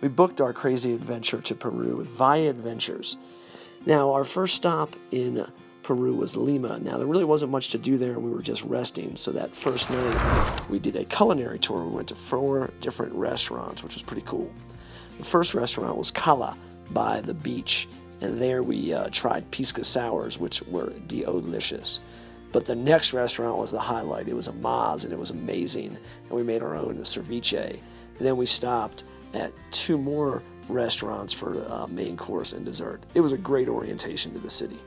We booked our crazy adventure to Peru with Via Adventures. Now, our first stop in Peru was Lima. Now, there really wasn't much to do there, and we were just resting. So that first night, we did a culinary tour. We went to 4 different restaurants, which was pretty cool. The first restaurant was Cala by the beach, and there we tried pisca sours, which were delicious. But the next restaurant was the highlight. It was a Maz, and it was amazing. And we made our own ceviche. And then we stopped at 2 more restaurants for main course and dessert. It was a great orientation to the city.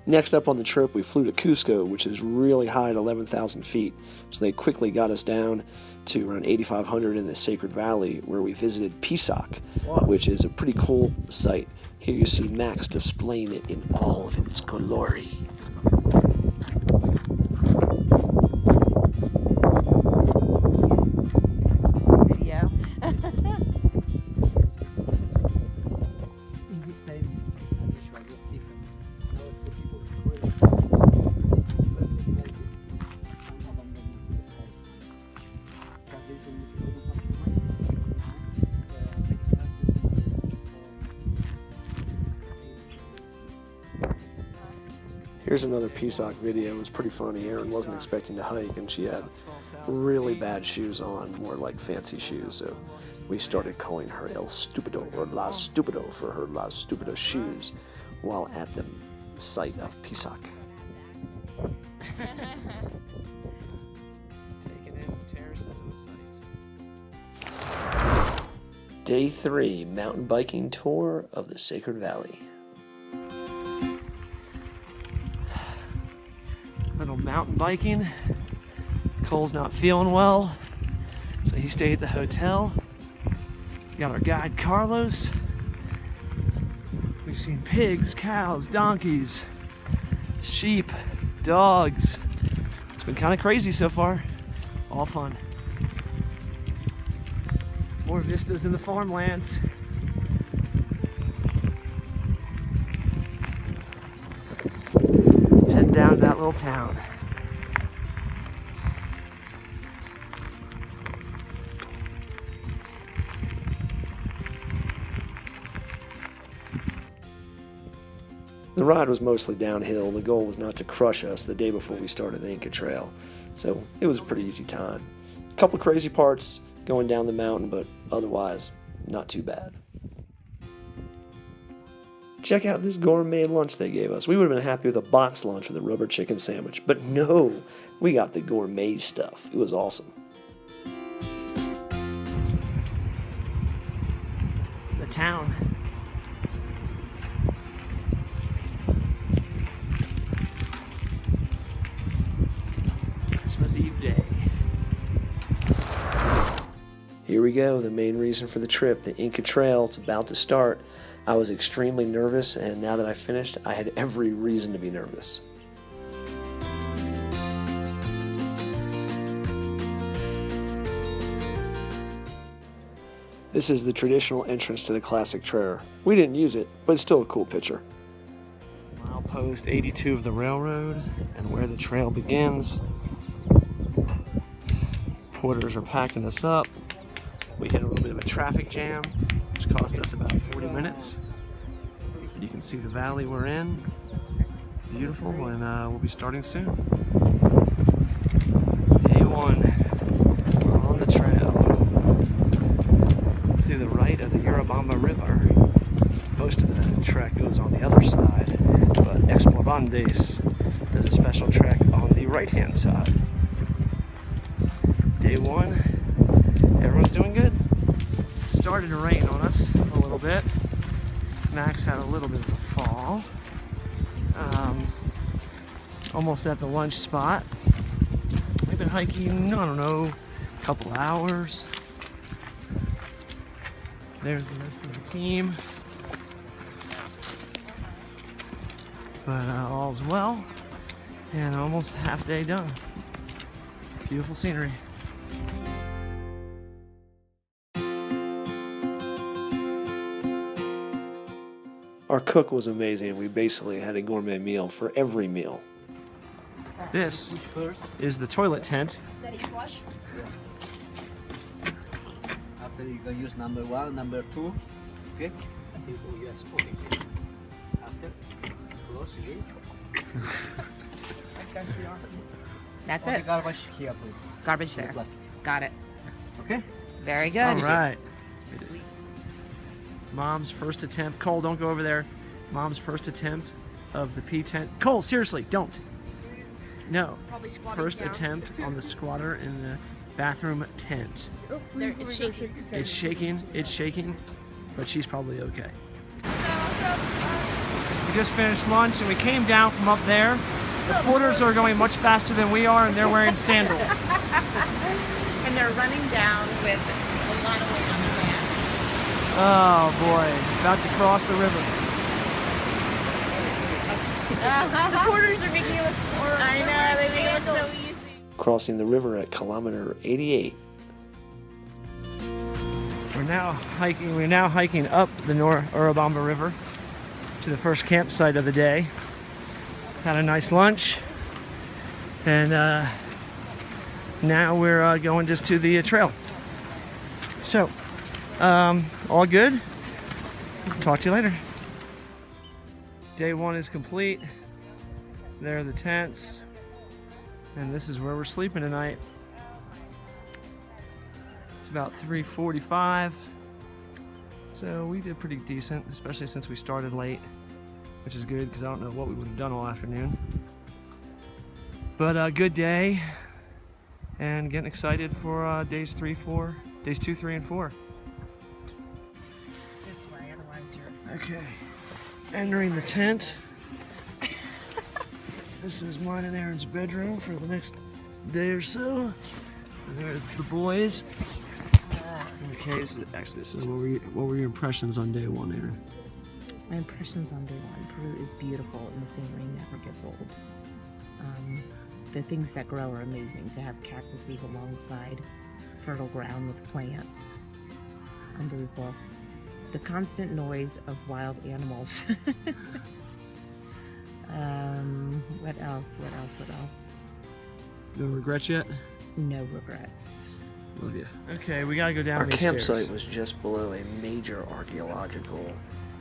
Next up on the trip, we flew to Cusco, which is really high at 11,000 feet. So they quickly got us down to around 8,500 in the Sacred Valley, where we visited Pisac, which is a pretty cool site. Here you see Max displaying it in all of its glory. Video. Here's another Pisac video. It was pretty funny. Erin wasn't expecting to hike, and she had really bad shoes on, more like fancy shoes. So we started calling her El Stupido or La Stupido for her La Stupido shoes while at the site of Pisac. Taking in terraces and sights. Day 3, mountain biking tour of the Sacred Valley. Little mountain biking. Cole's not feeling well, so he stayed at the hotel. We got our guide Carlos. We've seen pigs, cows, donkeys, sheep, dogs. It's been kind of crazy so far. All fun. More vistas in the farmlands. Head down to that little town. The ride was mostly downhill. The goal was not to crush us the day before we started the Inca Trail, so it was a pretty easy time. A couple crazy parts going down the mountain, but otherwise, not too bad. Check out this gourmet lunch they gave us. We would have been happy with a box lunch with a rubber chicken sandwich, but no, we got the gourmet stuff. It was awesome. The town. Christmas Eve day. Here we go, the main reason for the trip, the Inca Trail. It's about to start. I was extremely nervous, and now that I finished, I had every reason to be nervous. This is the traditional entrance to the classic trail. We didn't use it, but it's still a cool picture. Milepost 82 of the railroad, and where the trail begins. Porters are packing us up. We hit a little bit of a traffic jam, which cost us about 40 minutes. You can see the valley we're in. Beautiful, and we'll be starting soon. Day 1, we're on the trail. To the right of the Urubamba River. Most of the trek goes on the other side, but Explorandes does a special trek on the right-hand side. Day 1, everyone's doing good. Started to rain on us a little bit. Max had a little bit of a fall. Almost at the lunch spot. We've been hiking, I don't know, a couple hours. There's the rest of the team. But all's well, and almost half day done. Beautiful scenery. Our cook was amazing. We basically had a gourmet meal for every meal. This is the toilet tent. That you flush? After you can use number 1, number 2. Okay? I think, oh yes, okay. After, close again. That's Okay, it. garbage here, please. Garbage The there. plastic. Got it. Okay? Very good. All right. Mom's first attempt. Cole, don't go over there. Mom's first attempt of the P tent. Cole, seriously, don't. No. Probably squatting First down. attempt on the squatter in the bathroom tent. Oh, there, it's shaking. It's shaking. It's shaking. But she's probably okay. We just finished lunch and we came down from up there. The porters are going much faster than we are and they're wearing sandals. And they're running down with a lot of weight on their back. Oh boy, about to cross the river. The porters are making it look more. I know, they make it so easy. Crossing the river at kilometer 88. We're now hiking up the Urubamba River to the first campsite of the day. Had a nice lunch, and now we're going just to the trail. So, all good. Talk to you later. Day 1 is complete. There are the tents, and this is where we're sleeping tonight. It's about 3:45, so we did pretty decent, especially since we started late, which is good because I don't know what we would have done all afternoon. But a good day, and getting excited for days 2, 3, and 4. This way, otherwise you're... Okay, entering the tent. This is mine and Aaron's bedroom for the next day or so. And there's the boys. Okay, so actually, this is what were your impressions on day 1, Aaron? My impressions on day 1. Peru is beautiful and the scenery never gets old. The things that grow are amazing. To have cactuses alongside fertile ground with plants. Unbelievable. The constant noise of wild animals. What else? No regrets yet? No regrets. Love you. Okay, we gotta go down Our these campsite stairs. was just below a major archaeological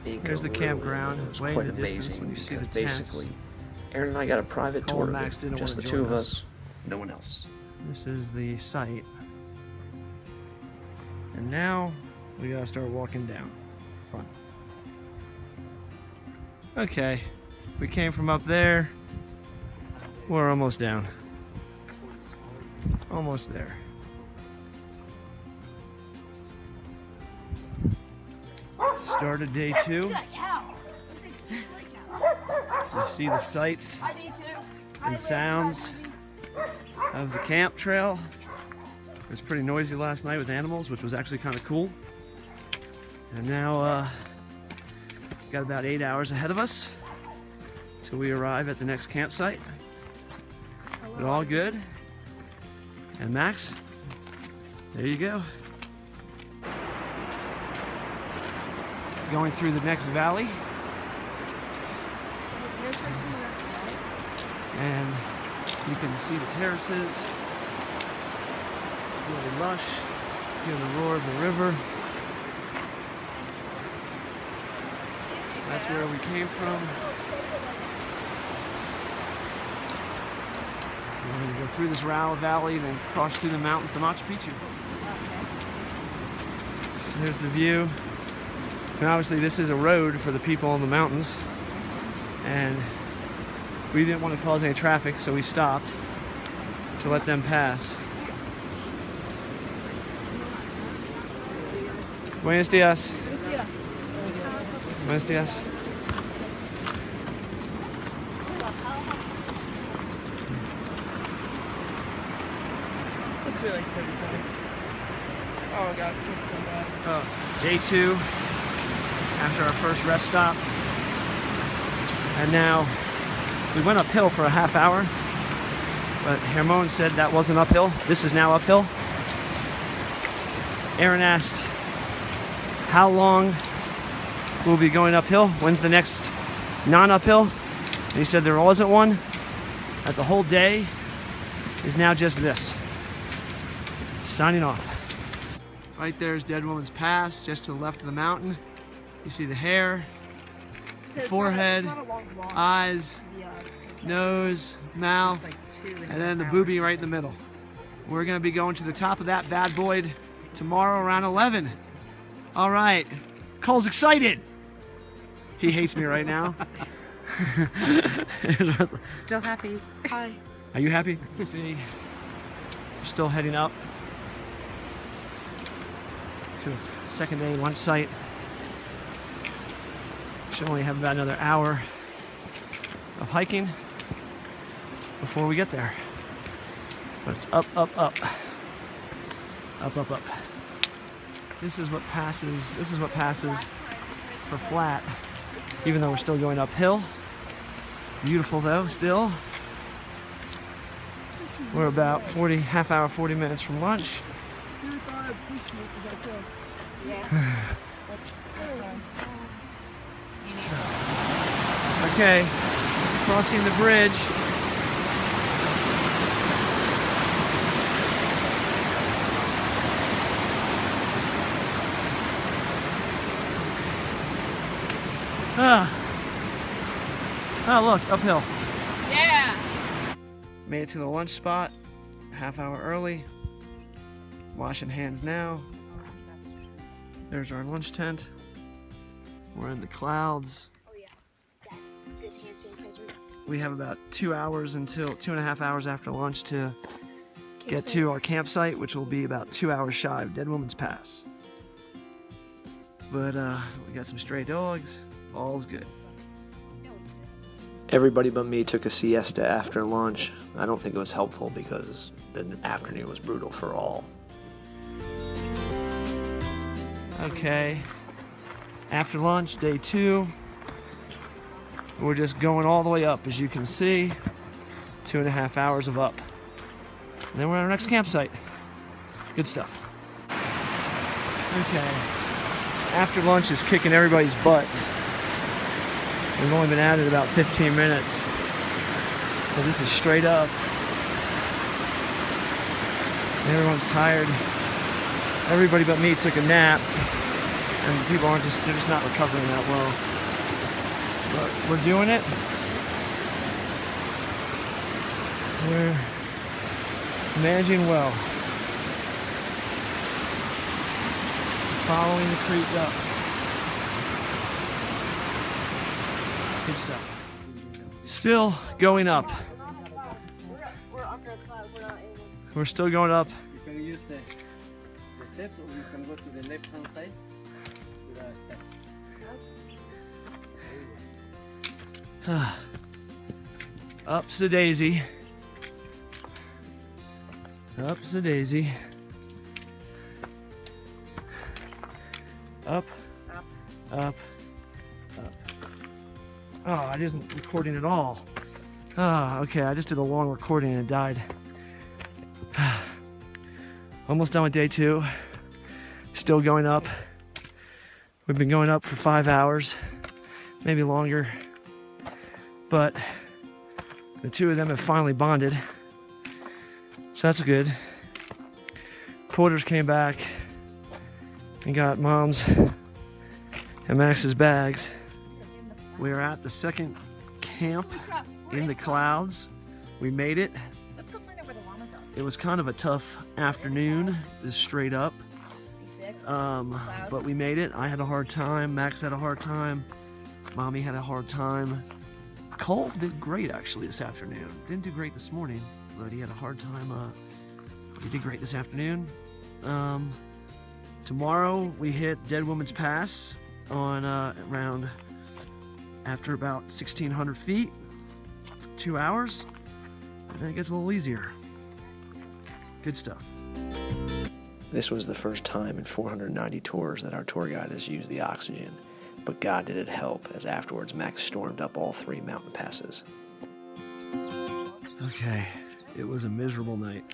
Inca Here's the ruin. campground, It was way in quite the distance amazing when you see the because tents. basically Aaron and I got a private Cole tour and of Max it. didn't Just the wanna 2 of join us, no one else. This is the site. And now we gotta start walking down. Fun. Okay, we came from up there. We're almost down. Almost there. Started day 2. That cow. You see the sights I do too. and sounds of the camp trail. It was pretty noisy last night with animals, which was actually kind of cool. And now, got about 8 hours ahead of us till we arrive at the next campsite. But all good. And Max, there you go. Going through the next valley. And you can see the terraces. It's really lush. Hear the roar of the river. That's where we came from. We're going to go through this valley and then cross through the mountains to Machu Picchu. There's the view. And obviously this is a road for the people on the mountains. And we didn't want to cause any traffic, so we stopped to let them pass. Buenos dias. Buenos dias. It's really like 30 seconds. Oh my god, it feels so bad. Day 2 after our first rest stop. And now we went uphill for a half hour, but Hermon said that wasn't uphill. This is now uphill. Aaron asked how long we'll be going uphill. When's the next non-uphill? And he said there wasn't one. That the whole day is now just this. Signing off. Right there is Dead Woman's Pass, just to the left of the mountain. You see the hair, the forehead, eyes, nose, mouth, and then the boobie right in the middle. We're gonna be going to the top of that bad boy tomorrow around 11. All right, Cole's excited. He hates me right now. Still happy. Hi. Are you happy? See, we're still heading up to the second day lunch site. Should only have about another hour of hiking before we get there. But it's up, up, up. Up, up, up. This is what passes for flat, even though we're still going uphill. Beautiful though, still. We're about 40 minutes from lunch. Okay, crossing the bridge. Oh, look, uphill. Yeah. Made it to the lunch spot, half hour early. Washing hands now. There's our lunch tent. We're in the clouds. Oh yeah. This hand sanitizer. We have about 2 hours until 2.5 hours after lunch to get to our campsite, which will be about 2 hours shy of Dead Woman's Pass. But we got some stray dogs. All's good. Everybody but me took a siesta after lunch. I don't think it was helpful because the afternoon was brutal for all. Okay, after lunch, day 2. We're just going all the way up, as you can see. 2.5 hours of up. And then we're at our next campsite. Good stuff. Okay, after lunch is kicking everybody's butts. We've only been at it about 15 minutes. So this is straight up. Everyone's tired. Everybody but me took a nap. And people they're just not recovering that well. But we're doing it. We're managing well. Following the creek up. Good stuff. Still going up. We're under a cloud. We're not able. We're still going up. You can use the steps, or you can go to the left hand side with the steps. Up's the daisy. Up's the daisy. Up, up, up. Oh, I wasn't recording at all. Okay, I just did a long recording and it died. Almost done with day 2. Still going up. We've been going up for 5 hours, maybe longer. But the 2 of them have finally bonded. So that's good. Porters came back and got Mom's and Max's bags. We are at the second camp in the clouds. We made it. Let's go find out where the llamas are. It was kind of a tough afternoon, this straight up. Be sick. But we made it. I had a hard time. Max had a hard time. Mommy had a hard time. Cole did great actually this afternoon. Didn't do great this morning, but he had a hard time. He did great this afternoon. Tomorrow we hit Dead Woman's Pass on around after about 1,600 feet, 2 hours, and then it gets a little easier. Good stuff. This was the first time in 490 tours that our tour guide has used the oxygen, but God did it help, as afterwards Max stormed up all 3 mountain passes. Okay, it was a miserable night.